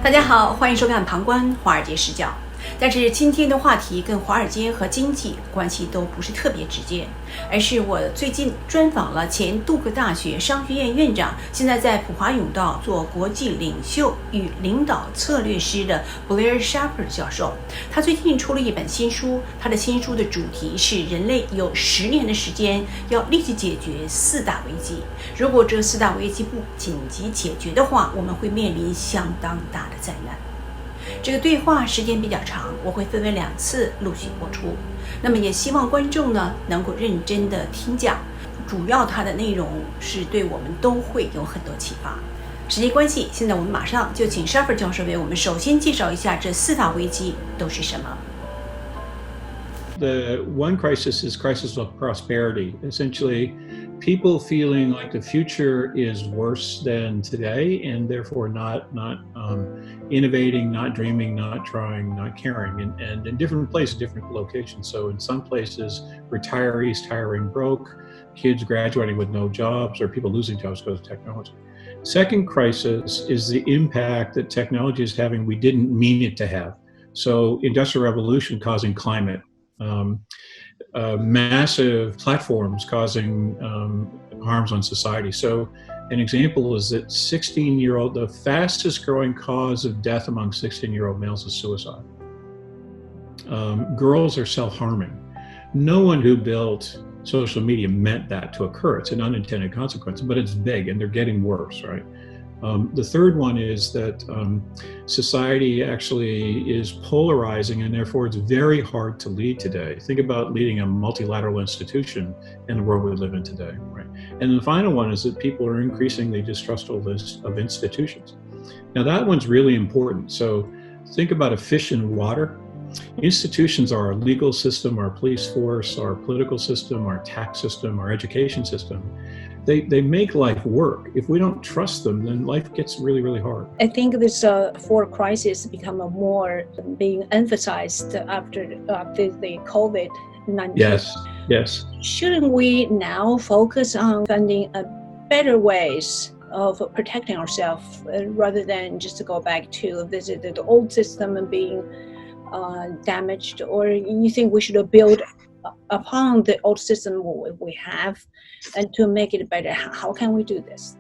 大家好，欢迎收看《旁观华尔街视角》。但是今天的话题跟华尔街和经济关系都不是特别直接，而是我最近专访了前杜克大学商学院院长，现在在普华永道做国际领袖与领导策略师的 Blair Sheppard 教授。他最近出了一本新书，他的新书的主题是人类有10年的时间要立即解决4大危机。如果这4大危机不紧急解决的话，我们会面临相当大的灾难。这个对话时间比较长，我会分为2次陆续播出。那么也希望观众呢能够认真的听讲，主要它的内容是对我们都会有很多启发。时间关系，现在我们马上就请 Sheppard 教授为我们首先介绍一下这4大危机都是什么。The one crisis is crisis of prosperity. Essentially, people feeling like the future is worse than today, and therefore not innovating, not dreaming, not trying, not caring, and in different places, different locations. So in some places, retirees tiring broke, kids graduating with no jobs, or people losing jobs because of technology. Second crisis is the impact that technology is having we didn't mean it to have. So industrial revolution causing climate. Massive platforms causing harms on society. So an example is that the fastest growing cause of death among 16-year-old males is suicide. Girls are self-harming. No one who built social media meant that to occur. It's an unintended consequence, but it's big and they're getting worse, right? The third one is that society actually is polarizing, and therefore it's very hard to lead today. Think about leading a multilateral institution in the world we live in today, right? And the final one is that people are increasingly distrustful of institutions. Now that one's really important. So think about a fish in water. Institutions are our legal system, our police force, our political system, our tax system, our education system. They make life work. If we don't trust them, then life gets really, really hard. I think this 4 crises become more being emphasized after the COVID-19. Yes. Shouldn't we now focus on finding better ways of protecting ourselves rather than just to go back to visit the old system and being damaged? Or you think we should build upon the old system we have and to make it better? How can we do this?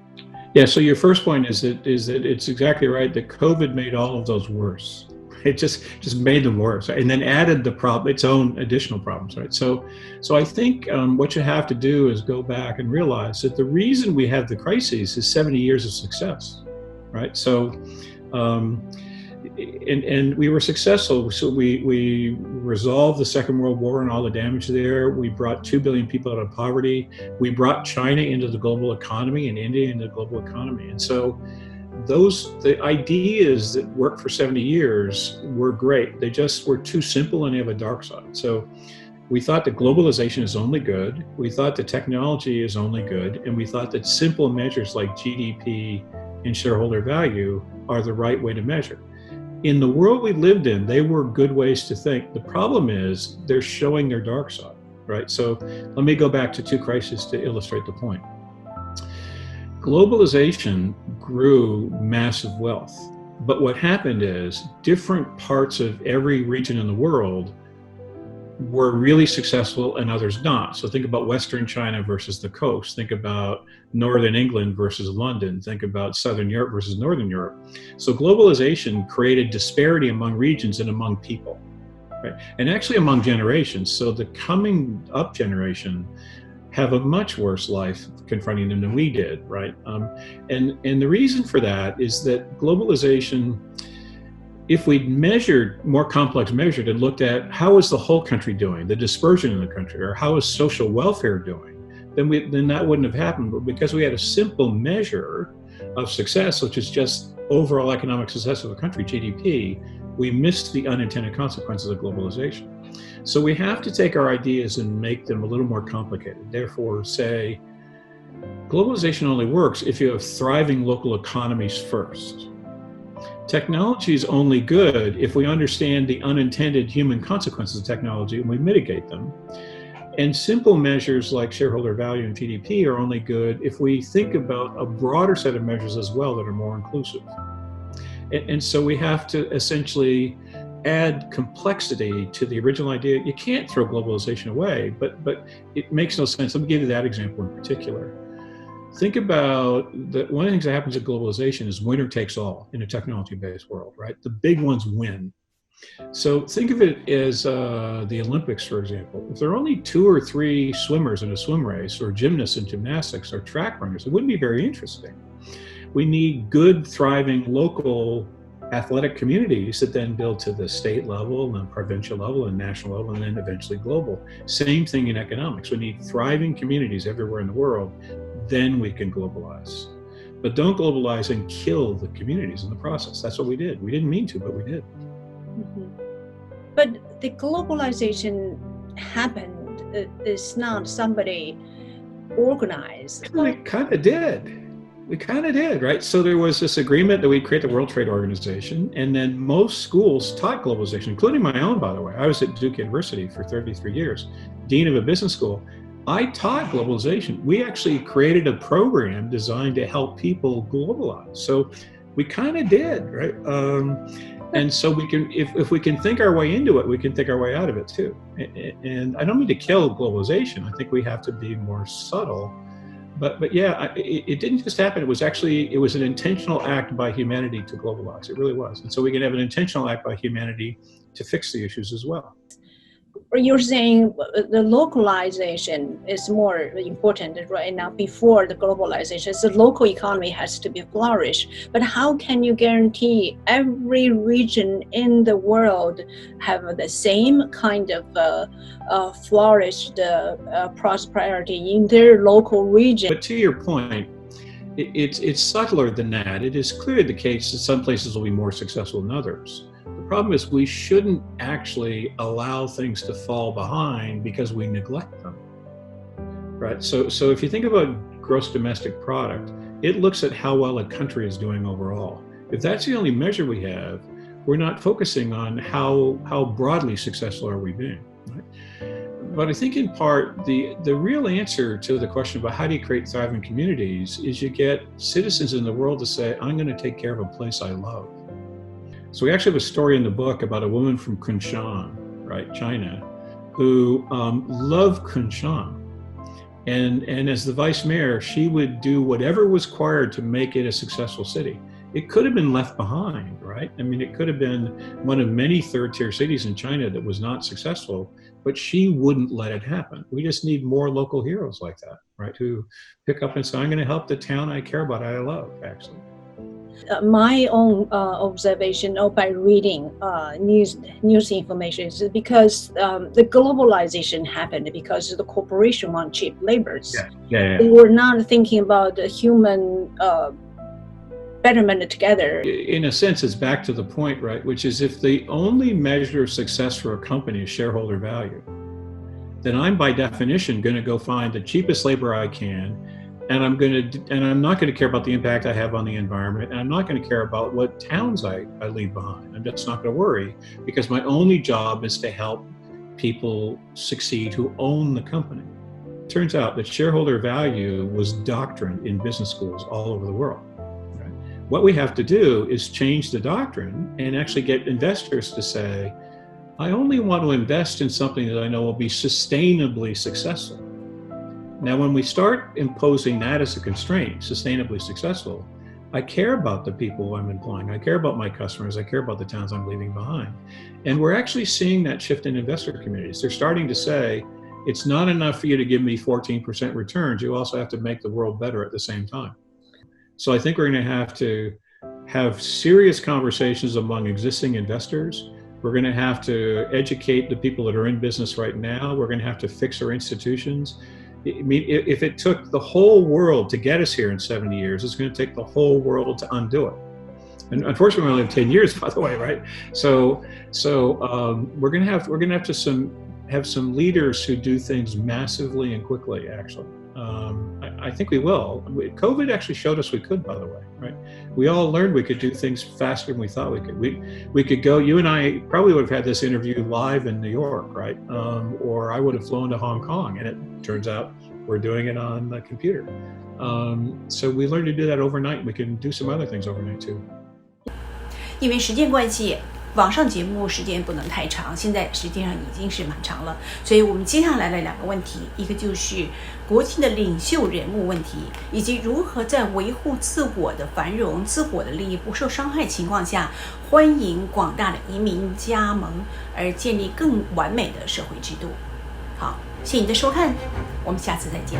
Yeah, so your first point is that it's exactly right that COVID made all of those worse. It just made them worse, and then added its own additional problems, right? So I think what you have to do is go back and realize that the reason we have the crises is 70 years of success, right? So and we were successful. So we resolved the Second World War and all the damage there. We brought 2 billion people out of poverty. We brought China into the global economy and India into the global economy. And so the ideas that worked for 70 years were great. They just were too simple and they have a dark side. So we thought that globalization is only good. We thought that technology is only good. And we thought that simple measures like GDP and shareholder value are the right way to measure. In the world we lived in, they were good ways to think. The problem is they're showing their dark side, right? So let me go back to 2 crises to illustrate the point. Globalization grew massive wealth, but what happened is different parts of every region in the world were really successful and others not. So think about Western China versus the coast. Think about Northern England versus London. Think about Southern Europe versus Northern Europe. So globalization created disparity among regions and among people, right? And actually among generations. So the coming up generation have a much worse life confronting them than we did, right? And the reason for that is that globalization, if we'd measured more complex measured and looked at how is the whole country doing, the dispersion in the country, or how is social welfare doing, then that wouldn't have happened. But because we had a simple measure of success, which is just overall economic success of a country, GDP, we missed the unintended consequences of globalization. So we have to take our ideas and make them a little more complicated. Therefore, say, globalization only works if you have thriving local economies first. Technology is only good if we understand the unintended human consequences of technology and we mitigate them. And simple measures like shareholder value and GDP are only good if we think about a broader set of measures as well that are more inclusive. And so we have to essentially add complexity to the original idea. You can't throw globalization away, but it makes no sense. Let me give you that example in particular. Think about one of the things that happens at globalization is winner takes all in a technology-based world, right? The big ones win. So think of it as the Olympics, for example. If there are only 2 or 3 swimmers in a swim race, or gymnasts in gymnastics, or track runners, it wouldn't be very interesting. We need good, thriving local athletic communities that then build to the state level, and then provincial level, and national level, and then eventually global. Same thing in economics. We need thriving communities everywhere in the world. Then we can globalize. But don't globalize and kill the communities in the process. That's what we did. We didn't mean to, but we did. Mm-hmm. But the globalization happened. It's not somebody organized. We kind of did. We kind of did, right? So there was this agreement that we'd create the World Trade Organization, and then most schools taught globalization, including my own, by the way. I was at Duke University for 33 years, dean of a business school. I taught globalization. We actually created a program designed to help people globalize. So we kind of did, right? And so we can, if we can think our way into it, we can think our way out of it too. And I don't mean to kill globalization. I think we have to be more subtle. But yeah, it didn't just happen. It was an intentional act by humanity to globalize. It really was. And so we can have an intentional act by humanity to fix the issues as well. You're saying the localization is more important right now before the globalization. So the local economy has to be flourished. But how can you guarantee every region in the world have the same kind of flourished prosperity in their local region? But to your point, it's subtler than that. It is clearly the case that some places will be more successful than others. The problem is we shouldn't actually allow things to fall behind because we neglect them, right? So if you think about gross domestic product, it looks at how well a country is doing overall. If that's the only measure we have, we're not focusing on how broadly successful are we being, right? But I think in part, the real answer to the question about how do you create thriving communities is you get citizens in the world to say, I'm going to take care of a place I love. So we actually have a story in the book about a woman from Kunshan, right, China, who loved Kunshan. And as the vice mayor, she would do whatever was required to make it a successful city. It could have been left behind, right? I mean, it could have been one of many third-tier cities in China that was not successful, but she wouldn't let it happen. We just need more local heroes like that, right? Who pick up and say, I'm going to help the town I care about, I love, actually. My own observation by reading news information is because the globalization happened because the corporation want cheap laborers. Yeah. They were not thinking about the human betterment together. In a sense, it's back to the point, right? Which is if the only measure of success for a company is shareholder value, then I'm by definition going to go find the cheapest labor I can. And I'm not going to care about the impact I have on the environment, and I'm not going to care about what towns I leave behind. I'm just not going to worry, because my only job is to help people succeed who own the company. It turns out that shareholder value was doctrine in business schools all over the world. Right? What we have to do is change the doctrine and actually get investors to say, I only want to invest in something that I know will be sustainably successful. Now, when we start imposing that as a constraint, sustainably successful, I care about the people I'm employing. I care about my customers. I care about the towns I'm leaving behind. And we're actually seeing that shift in investor communities. They're starting to say, it's not enough for you to give me 14% returns. You also have to make the world better at the same time. So I think we're going to have serious conversations among existing investors. We're going to have to educate the people that are in business right now. We're going to have to fix our institutions. I mean, if it took the whole world to get us here in 70 years, it's going to take the whole world to undo it. And unfortunately, we only have 10 years, by the way, right? So we're going to have to have some leaders who do things massively and quickly. Actually, I think we will. COVID actually showed us we could, by the way, right? We all learned we could do things faster than we thought we could. We could go. You and I probably would have had this interview live in New York, right? Or I would have flown to Hong Kong, and it turns out we're doing it on the computer. So we learned to do that overnight. We can do some other things overnight too. 因为时间关系，网上节目时间不能太长，现在实际上已经是蛮长了，所以我们接下来的2个问题，一个就是国际的领袖人物问题，以及如何在维护自我的繁荣、自我的利益不受伤害情况下，欢迎广大的移民加盟，而建立更完美的社会制度。好，谢谢你的收看，我们下次再见。